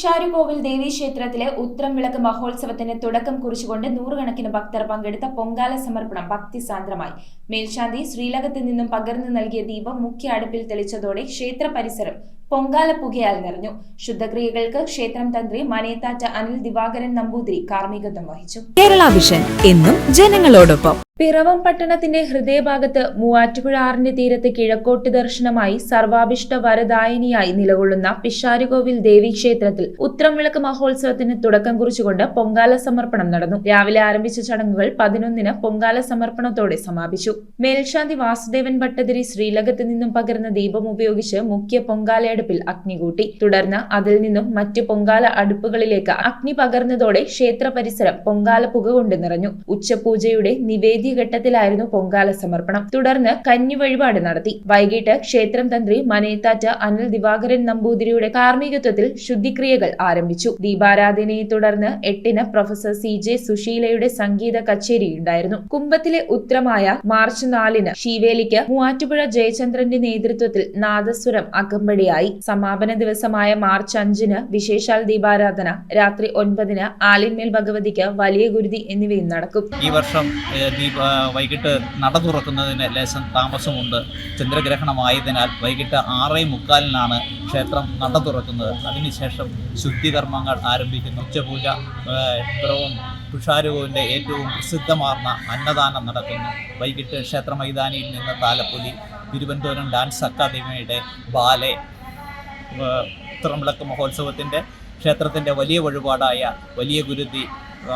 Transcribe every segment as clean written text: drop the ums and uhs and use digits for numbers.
പിഷാരുകോവിൽ ദേവീക്ഷേത്രത്തിലെ ഉത്രംവിളക്ക് മഹോത്സവത്തിന് തുടക്കം കുറിച്ചുകൊണ്ട് നൂറുകണക്കിന് ഭക്തർ പങ്കെടുത്ത പൊങ്കാല സമർപ്പണം ഭക്തിസാന്ദ്രമായി. മേൽശാന്തി ശ്രീലകത്ത് നിന്നും പകർന്നു നൽകിയ ദീപം മുഖ്യ അടുപ്പിൽ തെളിച്ചതോടെ ക്ഷേത്ര പരിസരം പൊങ്കാല പുകയാൽ നിറഞ്ഞു. ശുദ്ധക്രിയകൾക്ക് ക്ഷേത്രം തന്ത്രി മനേത്താറ്റ് അനിൽ ദിവാകരൻ നമ്പൂതിരി കാർമ്മികത്വം വഹിച്ചു. കേരള വിഷൻ എന്നും ജനങ്ങളോടൊപ്പം. പിറവം പട്ടണത്തിന്റെ ഹൃദയഭാഗത്ത് മൂവാറ്റുപുഴ ആറിന്റെ തീരത്ത് കിഴക്കോട്ട് ദർശനമായി സർവാഭിഷ്ട വരദായിനിയായി നിലകൊള്ളുന്ന പിഷാരുകോവിൽ ദേവീക്ഷേത്രത്തിൽ ഉത്രംവിളക്ക് മഹോത്സവത്തിന് തുടക്കം കുറിച്ചുകൊണ്ട് പൊങ്കാല സമർപ്പണം നടന്നു. രാവിലെ ആരംഭിച്ച ചടങ്ങുകൾ 11-ന് പൊങ്കാല സമർപ്പണത്തോടെ സമാപിച്ചു. മേൽശാന്തി വാസുദേവൻ ഭട്ടതിരി ശ്രീലകത്ത് നിന്നും പകർന്ന ദീപം ഉപയോഗിച്ച് മുഖ്യ പൊങ്കാലയടുപ്പിൽ അഗ്നി കൂട്ടി. തുടർന്ന് അതിൽ നിന്നും മറ്റ് പൊങ്കാല അടുപ്പുകളിലേക്ക് അഗ്നി പകർന്നതോടെ ക്ഷേത്ര പരിസരം പൊങ്കാല പുക കൊണ്ട് നിറഞ്ഞു. ഉച്ചപൂജയുടെ ഘട്ടത്തിലായിരുന്നു പൊങ്കാല സമർപ്പണം. തുടർന്ന് കന്നി വഴിപാട് നടത്തി. വൈകിട്ട് ക്ഷേത്രം തന്ത്രി മനേത്താറ്റ് അനിൽ ദിവാകരൻ നമ്പൂതിരിയുടെ കാർമ്മികത്വത്തിൽ ശുദ്ധിക്രിയകൾ ആരംഭിച്ചു. ദീപാരാധനയെ തുടർന്ന് 8-ന് പ്രൊഫസർ CJ സുശീലയുടെ സംഗീത കച്ചേരിയുണ്ടായിരുന്നു. കുംഭത്തിലെ ഉത്രമായ മാർച്ച് 4-ന് ശീവേലിക്ക് മൂവാറ്റുപുഴ ജയചന്ദ്രന്റെ നേതൃത്വത്തിൽ നാദസ്വരം അകമ്പടിയായി. സമാപന ദിവസമായ മാർച്ച് 5-ന് വിശേഷാൽ ദീപാരാധന, രാത്രി 9-ന് ആലിന്മേൽ ഭഗവതിക്ക് വലിയ ഗുരുതി എന്നിവയും നടക്കും. ഈ വർഷം വൈകിട്ട് നട തുറക്കുന്നതിന് ലേശം താമസമുണ്ട്. ചന്ദ്രഗ്രഹണമായതിനാൽ വൈകിട്ട് 6:45-നാണ് ക്ഷേത്രം നട തുറക്കുന്നത്. അതിനുശേഷം ശുദ്ധികർമ്മങ്ങൾ ആരംഭിക്കുന്നു. ഉച്ചപൂജ, പിറവം പിഷാരുകോവിലിൻ്റെ ഏറ്റവും പ്രസിദ്ധമാർന്ന അന്നദാനം നടക്കുന്നു. വൈകിട്ട് ക്ഷേത്ര മൈതാനിയിൽ നിന്ന് താലപ്പൊലി, തിരുവനന്തപുരം ഡാൻസ് അക്കാദമിയുടെ ബാലെ, ഉത്രംവിളക്ക് മഹോത്സവത്തിൻ്റെ ക്ഷേത്രത്തിൻ്റെ വലിയ വഴിപാടായ വലിയ ഗുരുതി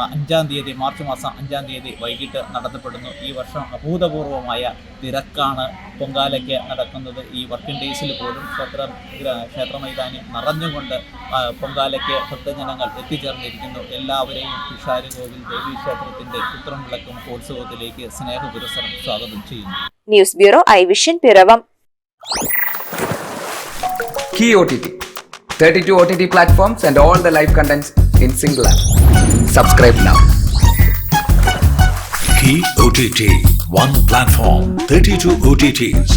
5-ാം തീയതി, മാർച്ച് മാസം 5-ാം തീയതി വൈകിട്ട് നടത്തപ്പെടുന്നു. ഈ വർഷം അഭൂതപൂർവമായ തിരക്കാണ് പൊങ്കാലയ്ക്ക് നടക്കുന്നത്. ഈ വർക്കിംഗ് ഡേയ്സിൽ പോലും ക്ഷേത്ര മൈതാനി നിറഞ്ഞുകൊണ്ട് പൊങ്കാലയ്ക്ക് ഭക്തജനങ്ങൾ എത്തിച്ചേർന്നിരിക്കുന്നു. എല്ലാവരെയും പിഷാരുകോവിൽ ദേവീക്ഷേത്രത്തിൻ്റെ ഉത്രംവിളക്ക് മഹോത്സവത്തിലേക്ക് സ്നേഹപുരസ്സരം സ്വാഗതം ചെയ്യുന്നു. News bureau, I vision, Piravom. Key OTT, 32 OTT platforms and all the live contents in single app. Subscribe now. Key OTT, one platform, 32 OTTs.